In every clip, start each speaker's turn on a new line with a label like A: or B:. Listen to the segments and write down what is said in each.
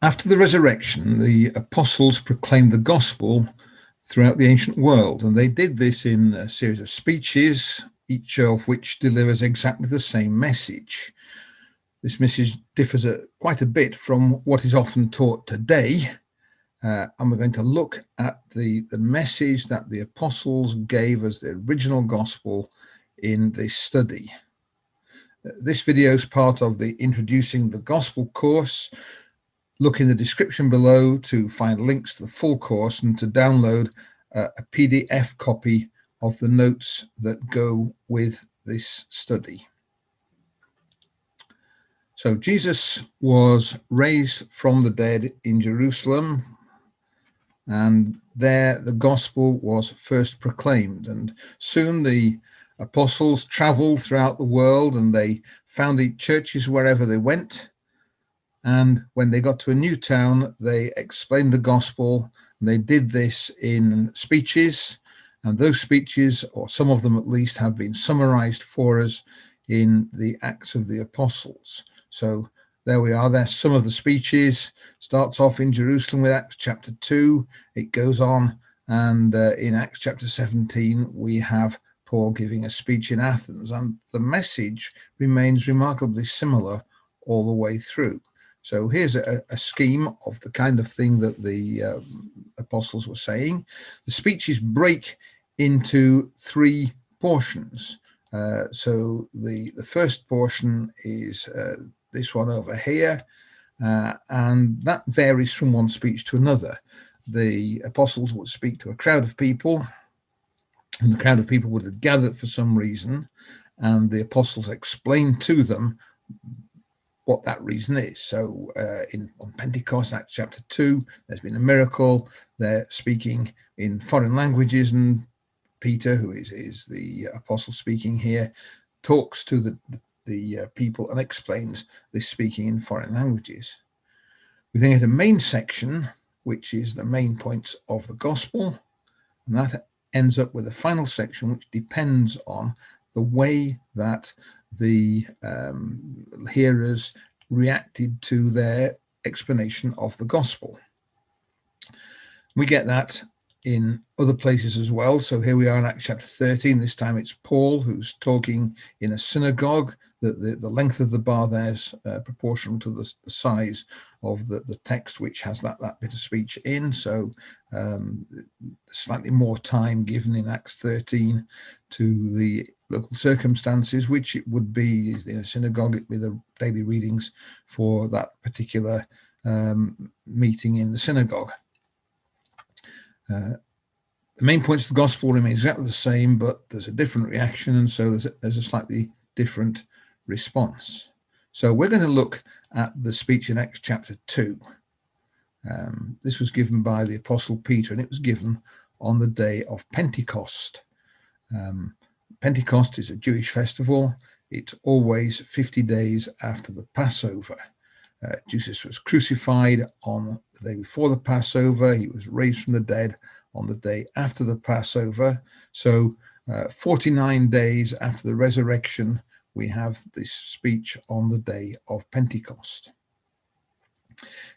A: After the resurrection, the apostles proclaimed the gospel throughout the ancient world, and they did this in a series of speeches, each of which delivers exactly the same message. This message differs quite a bit from what is often taught today, and we're going to look at the message that the apostles gave as the original gospel in this study. This video is part of the Introducing the Gospel course. Look in the description below to find links to the full course and to download a PDF copy of the notes that go with this study. So Jesus was raised from the dead in Jerusalem, and there the gospel was first proclaimed. And soon the apostles traveled throughout the world, and they founded churches wherever they went. And when they got to a new town, they explained the gospel. And they did this in speeches, and those speeches, or some of them at least, have been summarized for us in the Acts of the Apostles. So there we are. There's some of the speeches. Starts off in Jerusalem with Acts chapter 2. It goes on, and in Acts chapter 17, we have Paul giving a speech in Athens. And the message remains remarkably similar all the way through. So here's a scheme of the kind of thing that the apostles were saying. The speeches break into three portions. So the first portion is this one over here, and that varies from one speech to another. The apostles would speak to a crowd of people, and the crowd of people would have gathered for some reason, and the apostles explained to them what that reason is. So on Pentecost, Acts chapter 2, there's been a miracle. They're speaking in foreign languages, and Peter, who is the apostle speaking here, talks to the people and explains this speaking in foreign languages. We then get a main section, which is the main points of the gospel, and that ends up with a final section which depends on the way that the hearers reacted to their explanation of the gospel. We get that in other places as well. So here we are in Acts chapter 13. This time it's Paul who's talking in a synagogue. The length of the bar there is proportional to the size of the text, which has that bit of speech in. So slightly more time given in Acts 13 to the local circumstances, which it would be in a synagogue. It'd be the daily readings for that particular meeting in the synagogue. The main points of the gospel remain exactly the same, but there's a different reaction, and so there's a slightly different response. So we're going to look at the speech in Acts chapter 2. This was given by the Apostle Peter, and it was given on the day of Pentecost. Pentecost is a Jewish festival. It's always 50 days after the Passover. Jesus was crucified on the day before the Passover. He was raised from the dead on the day after the Passover. So 49 days after the resurrection, we have this speech on the day of Pentecost.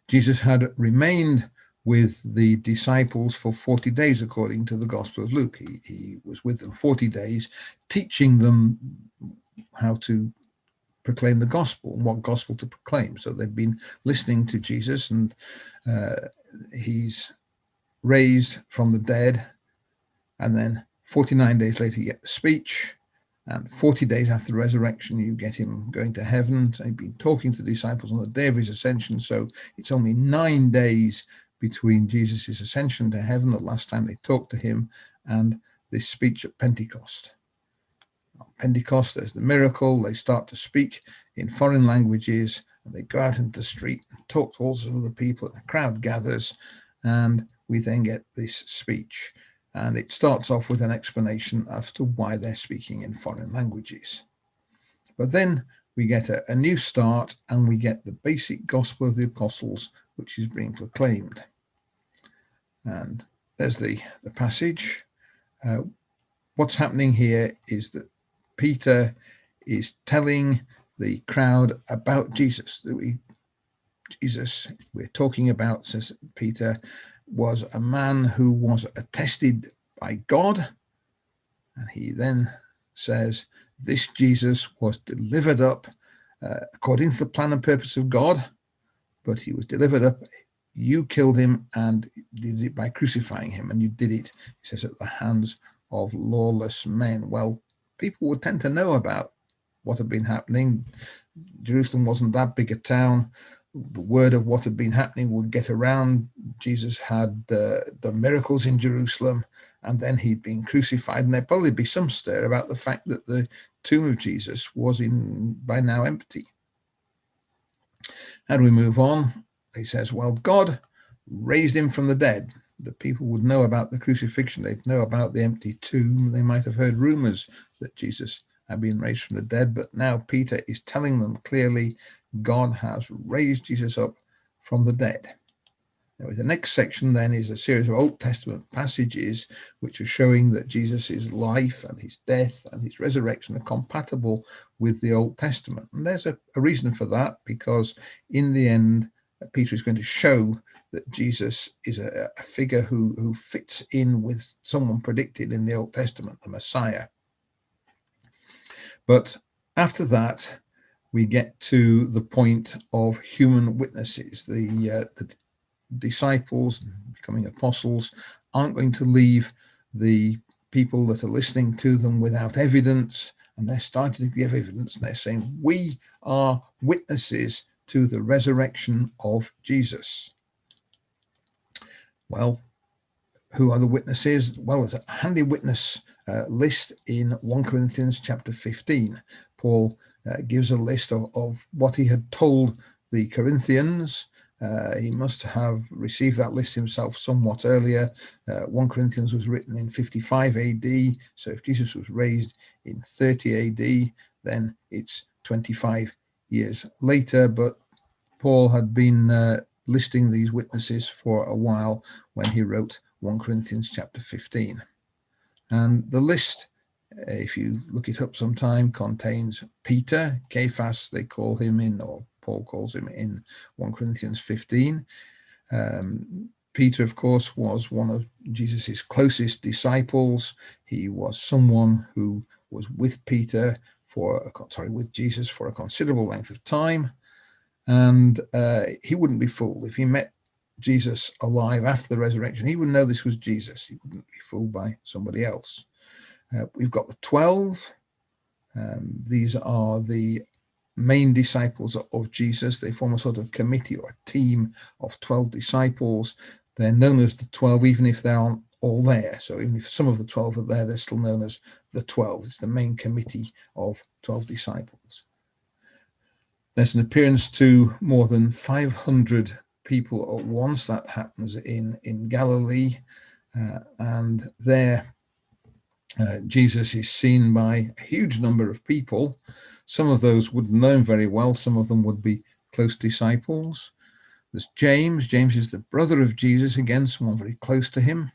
A: Jesus had remained with the disciples for 40 days, according to the Gospel of Luke. He was with them 40 days, teaching them how to proclaim the gospel and what gospel to proclaim. So they've been listening to Jesus, and he's raised from the dead, and then 49 days later you get the speech, and 40 days after the resurrection you get him going to heaven. So he'd been talking to the disciples on the day of his ascension, so it's only 9 days between Jesus' ascension to heaven, the last time they talked to him, and this speech at Pentecost. On Pentecost, there's the miracle. They start to speak in foreign languages, and they go out into the street and talk to all sorts of other people, and the crowd gathers, and we then get this speech. And it starts off with an explanation as to why they're speaking in foreign languages. But then we get a new start, and we get the basic gospel of the apostles, which is being proclaimed. And there's the passage. What's happening here is that Peter is telling the crowd about Jesus. We Jesus we're talking about, says Peter, was a man who was attested by God. And he then says, this Jesus was delivered up according to the plan and purpose of God, but he was delivered up. You killed him and did it by crucifying him, and you did it, he says, at the hands of lawless men. Well, people would tend to know about what had been happening. Jerusalem wasn't that big a town. The word of what had been happening would get around. Jesus had the miracles in Jerusalem, and then he'd been crucified, and there'd probably be some stir about the fact that the tomb of Jesus was by now empty. How do we move on? He says, well, God raised him from the dead. The people would know about the crucifixion. They'd know about the empty tomb. They might have heard rumors that Jesus had been raised from the dead, but now Peter is telling them clearly God has raised Jesus up from the dead. Now, the next section then is a series of Old Testament passages which are showing that Jesus' life and his death and his resurrection are compatible with the Old Testament. And there's a reason for that, because in the end, Peter is going to show that Jesus is a figure who fits in with someone predicted in the Old Testament, the Messiah. But after that, we get to the point of human witnesses. The disciples becoming apostles aren't going to leave the people that are listening to them without evidence, and they're starting to give evidence, and they're saying, we are witnesses to the resurrection of Jesus. Well, who are the witnesses? Well, there's a handy witness list in 1 Corinthians chapter 15. Paul gives a list of what he had told the Corinthians. He must have received that list himself somewhat earlier. 1 Corinthians was written in 55 AD. So if Jesus was raised in 30 AD, then it's 25 years later. But Paul had been listing these witnesses for a while when he wrote 1 Corinthians chapter 15. And the list, if you look it up sometime, contains Peter, Cephas, they call him in, or Paul calls him in 1 Corinthians 15. Peter, of course, was one of Jesus's closest disciples. He was someone who was with with Jesus for a considerable length of time. And he wouldn't be fooled. If he met Jesus alive after the resurrection, he would know this was Jesus. He wouldn't be fooled by somebody else. We've got the 12. These are the main disciples of Jesus. They form a sort of committee or a team of 12 disciples. They're known as the 12, even if they aren't all there. So even if some of the 12 are there, they're still known as the 12. It's the main committee of 12 disciples. There's an appearance to more than 500 people at once. That happens in Galilee. And there Jesus is seen by a huge number of people. Some of those wouldn't know him very well. Some of them would be close disciples. There's James. James is the brother of Jesus, again, someone very close to him.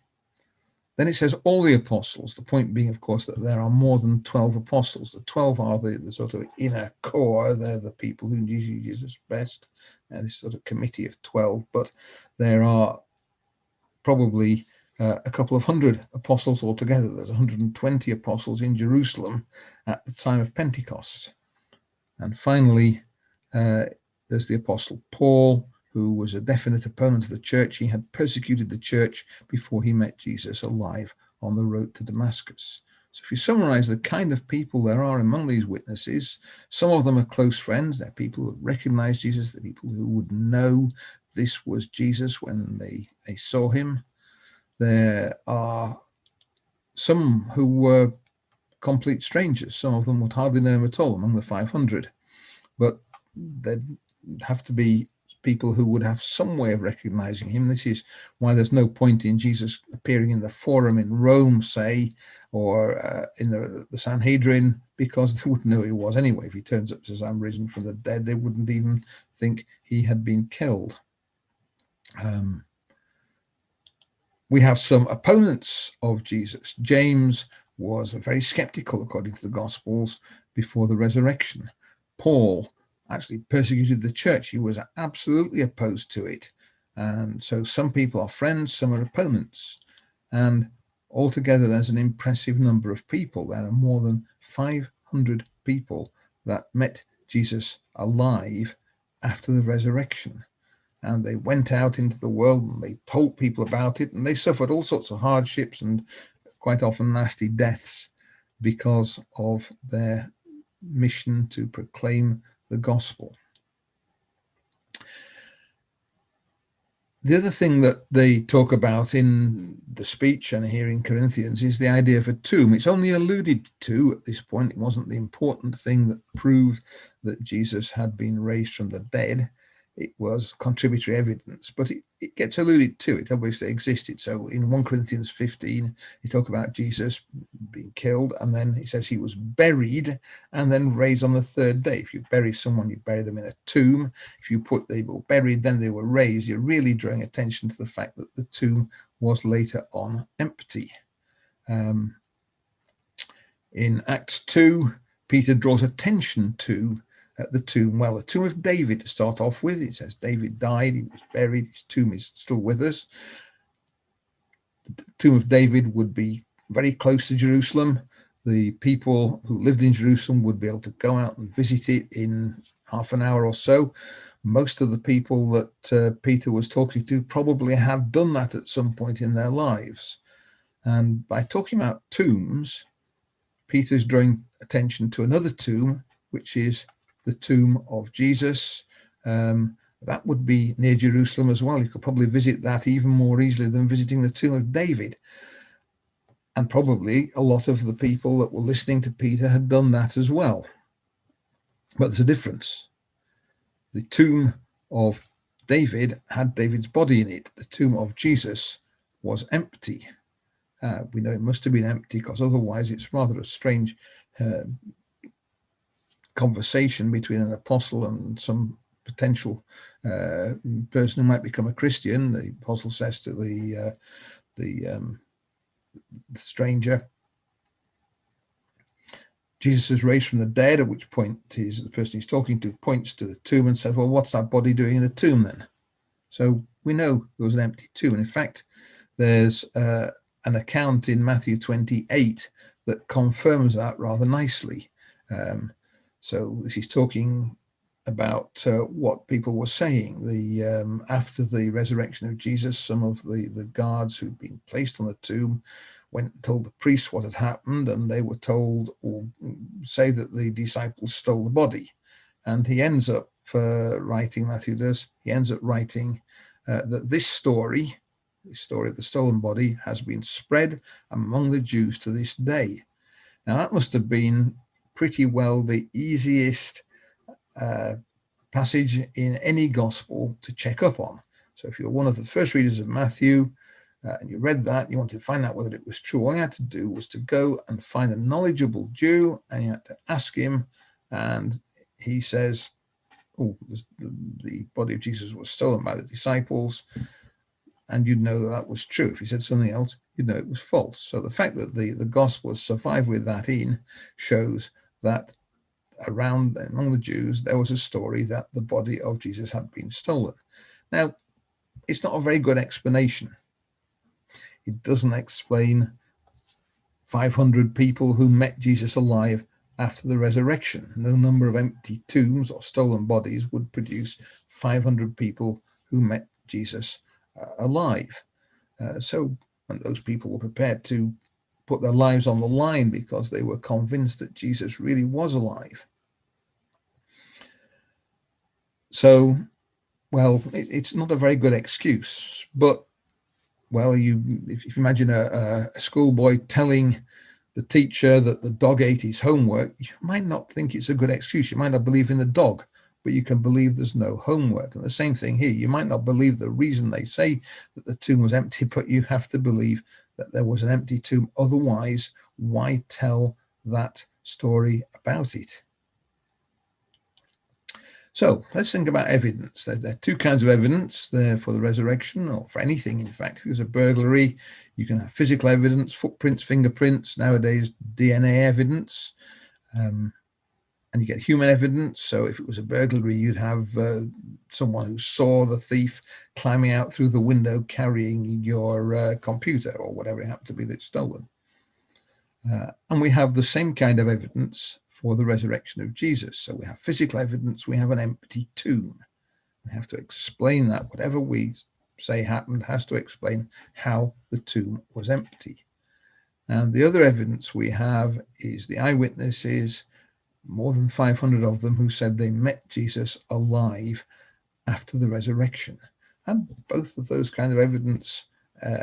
A: Then it says all the apostles, the point being, of course, that there are more than 12 apostles. The 12 are the sort of inner core. They're the people who knew Jesus best, this sort of committee of 12. But there are probably a couple of hundred apostles altogether. There's 120 apostles in Jerusalem at the time of Pentecost. And finally, there's the apostle Paul, who was a definite opponent of the church. He had persecuted the church before he met Jesus alive on the road to Damascus. So if you summarize the kind of people there are among these witnesses, some of them are close friends. They're people who recognize Jesus. They're people who would know this was Jesus when they saw him. There are some who were complete strangers. Some of them would hardly know him at all among the 500. But there'd have to be people who would have some way of recognizing him. This is why there's no point in Jesus appearing in the Forum in Rome, say, or in the Sanhedrin, because they wouldn't know who he was anyway. If he turns up and says, I'm risen from the dead, they wouldn't even think he had been killed. We have some opponents of Jesus. James was very skeptical, according to the Gospels, before the resurrection. Paul actually persecuted the church. He was absolutely opposed to it. And so some people are friends, some are opponents. And altogether, there's an impressive number of people. There are more than 500 people that met Jesus alive after the resurrection. And they went out into the world and they told people about it, and they suffered all sorts of hardships and quite often nasty deaths because of their mission to proclaim the gospel. The other thing that they talk about in the speech and here in Corinthians is the idea of a tomb. It's only alluded to at this point. It wasn't the important thing that proved that Jesus had been raised from the dead. It was contributory evidence, but it gets alluded to. It obviously existed. So in 1 Corinthians 15, he talks about Jesus being killed, and then he says he was buried and then raised on the third day. If you bury someone, you bury them in a tomb. If you put they were buried, then they were raised, you're really drawing attention to the fact that the tomb was later on empty. In Acts 2, Peter draws attention to the tomb. Well, the tomb of David to start off with. It says David died, he was buried, his tomb is still with us. The tomb of David would be very close to Jerusalem. The people who lived in Jerusalem would be able to go out and visit it in half an hour or so. Most of the people that Peter was talking to probably have done that at some point in their lives. And by talking about tombs, Peter's drawing attention to another tomb, which is the tomb of Jesus. That would be near Jerusalem as well. You could probably visit that even more easily than visiting the tomb of David. And probably a lot of the people that were listening to Peter had done that as well. But there's a difference. The tomb of David had David's body in it. The tomb of Jesus was empty. We know it must have been empty because otherwise it's rather a strange conversation between an apostle and some potential person who might become a Christian. The apostle says to the stranger, Jesus is raised from the dead, at which point the person he's talking to points to the tomb and says, well, what's that body doing in the tomb then? So we know there was an empty tomb. And in fact, there's an account in Matthew 28 that confirms that rather nicely. So this is talking about what people were saying. After the resurrection of Jesus, some of the guards who'd been placed on the tomb went and told the priests what had happened, and they were told or say that the disciples stole the body. And he ends up writing, Matthew does, he ends up writing that this story of the stolen body has been spread among the Jews to this day. Now that must have been pretty well the easiest passage in any gospel to check up on. So if you're one of the first readers of Matthew and you read that, you wanted to find out whether it was true, all you had to do was to go and find a knowledgeable Jew and you had to ask him, and he says, oh, the body of Jesus was stolen by the disciples, and you'd know that that was true. If he said something else, you'd know it was false. So the fact that the gospel has survived with that in shows that around among the Jews there was a story that the body of Jesus had been stolen. Now, it's not a very good explanation. It doesn't explain 500 people who met Jesus alive after the resurrection. No number of empty tombs or stolen bodies would produce 500 people who met Jesus alive. So and those people were prepared to put their lives on the line because they were convinced that Jesus really was alive. So, well, it's not a very good excuse, but, well, if you imagine a schoolboy telling the teacher that the dog ate his homework, you might not think it's a good excuse. You might not believe in the dog, but you can believe there's no homework. And the same thing here. You might not believe the reason they say that the tomb was empty, but you have to believe that there was an empty tomb. Otherwise, why tell that story about it? So let's think about evidence. There are two kinds of evidence there for the resurrection, or for anything, in fact. If it was a burglary, you can have physical evidence, footprints, fingerprints, nowadays DNA evidence. and you get human evidence. So if it was a burglary, you'd have someone who saw the thief climbing out through the window carrying your computer or whatever it happened to be that's stolen. And we have the same kind of evidence for the resurrection of Jesus. So we have physical evidence, we have an empty tomb. We have to explain that. Whatever we say happened has to explain how the tomb was empty. And the other evidence we have is the eyewitnesses, more than 500 of them, who said they met Jesus alive after the resurrection. And both of those kind of evidence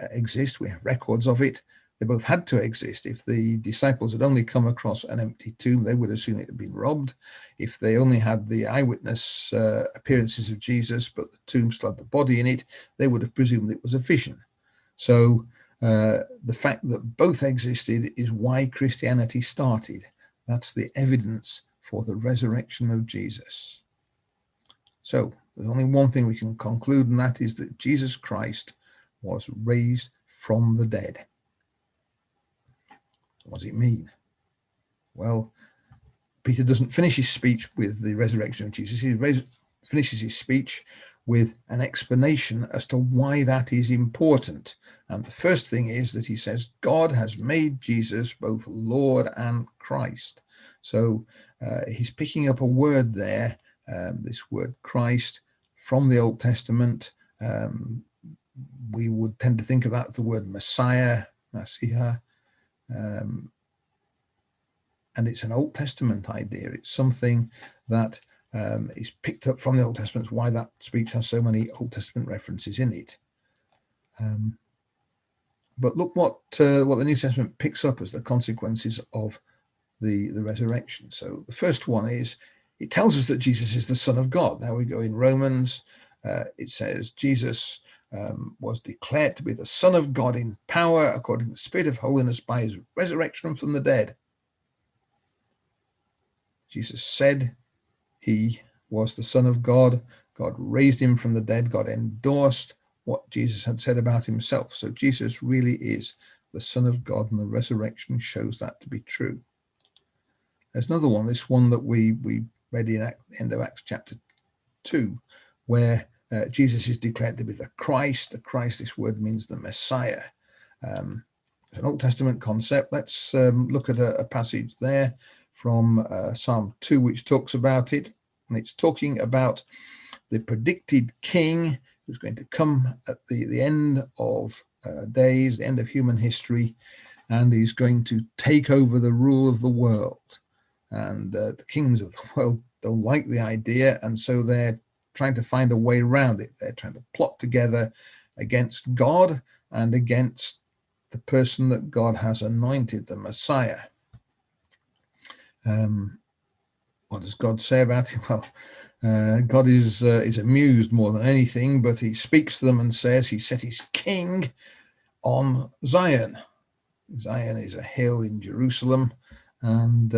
A: exist. We have records of it. They both had to exist. If the disciples had only come across an empty tomb, they would assume it had been robbed. If they only had the eyewitness appearances of Jesus, but the tomb still had the body in it, they would have presumed it was a vision. So the fact that both existed is why Christianity started. That's the evidence for the resurrection of Jesus. So there's only one thing we can conclude, and that is that Jesus Christ was raised from the dead. What does it mean? Well, Peter doesn't finish his speech with the resurrection of Jesus. He finishes his speech with an explanation as to why that is important. And the first thing is that he says, God has made Jesus both Lord and Christ. So he's picking up a word there, this word Christ, from the Old Testament. We would tend to think of that as the word Messiah, Messiah. And it's an Old Testament idea. It's something that is picked up from the Old Testament. It's why that speech has so many Old Testament references in it. But look what the New Testament picks up as the consequences of the resurrection. So the first one is, it tells us that Jesus is the Son of God. There we go in Romans. It says Jesus was declared to be the Son of God in power according to the Spirit of holiness by his resurrection from the dead. Jesus said he was the Son of God. God raised him from the dead. God endorsed what Jesus had said about himself. So Jesus really is the Son of God, and the resurrection shows that to be true. There's another one, this one that we read in the end of Acts chapter 2, where Jesus is declared to be the Christ. The Christ, this word means the Messiah. It's an Old Testament concept. Let's look at a passage there from Psalm 2, which talks about it. And it's talking about the predicted king who's going to come at the end of days, the end of human history, and he's going to take over the rule of the world. And the kings of the world don't like the idea, and so they're trying to find a way around it. They're trying to plot together against God and against the person that God has anointed, the Messiah. What does God say about him? Well, God is amused more than anything, but he speaks to them and says he set his king on Zion. Zion is a hill in Jerusalem, and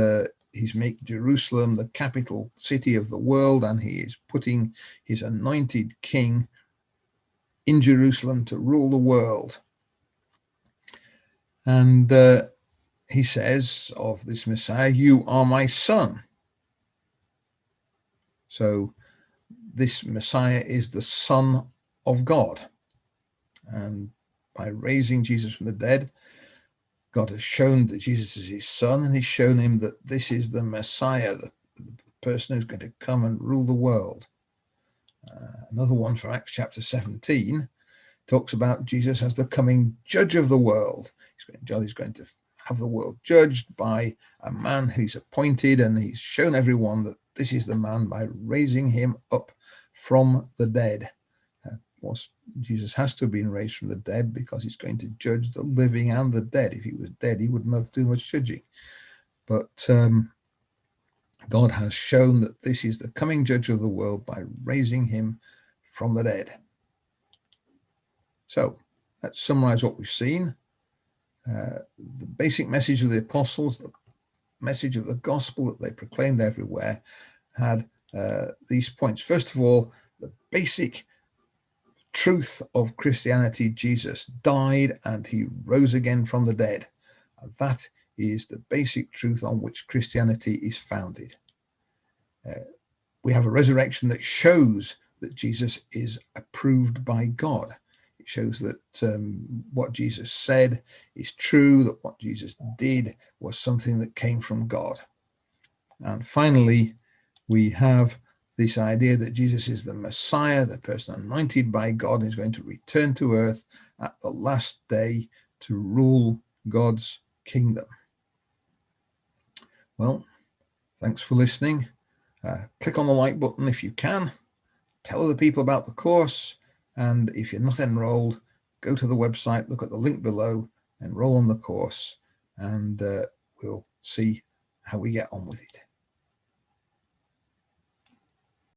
A: he's making Jerusalem the capital city of the world, and he is putting his anointed king in Jerusalem to rule the world. And he says of this Messiah, "You are my son." So this Messiah is the Son of God. And by raising Jesus from the dead, God has shown that Jesus is his son, and he's shown him that this is the Messiah, the person who's going to come and rule the world. Another one for Acts chapter 17 talks about Jesus as the coming judge of the world. He's going to have the world judged by a man who's appointed, and he's shown everyone that this is the man by raising him up from the dead. Jesus has to have been raised from the dead because he's going to judge the living and the dead. If he was dead, he wouldn't have to do much judging. But God has shown that this is the coming judge of the world by raising him from the dead. So let's summarize what we've seen. The basic message of the apostles, the message of the gospel that they proclaimed everywhere, had these points. First of all, the basic truth of Christianity: Jesus died and he rose again from the dead. And that is the basic truth on which Christianity is founded. We have a resurrection that shows that Jesus is approved by God. It shows that what Jesus said is true, that what Jesus did was something that came from God. And finally, we have this idea that Jesus is the Messiah, the person anointed by God, and is going to return to earth at the last day to rule God's kingdom. Well, thanks for listening. Click on the like button if you can. Tell other people about the course. And if you're not enrolled, go to the website, look at the link below, enroll on the course, and we'll see how we get on with it.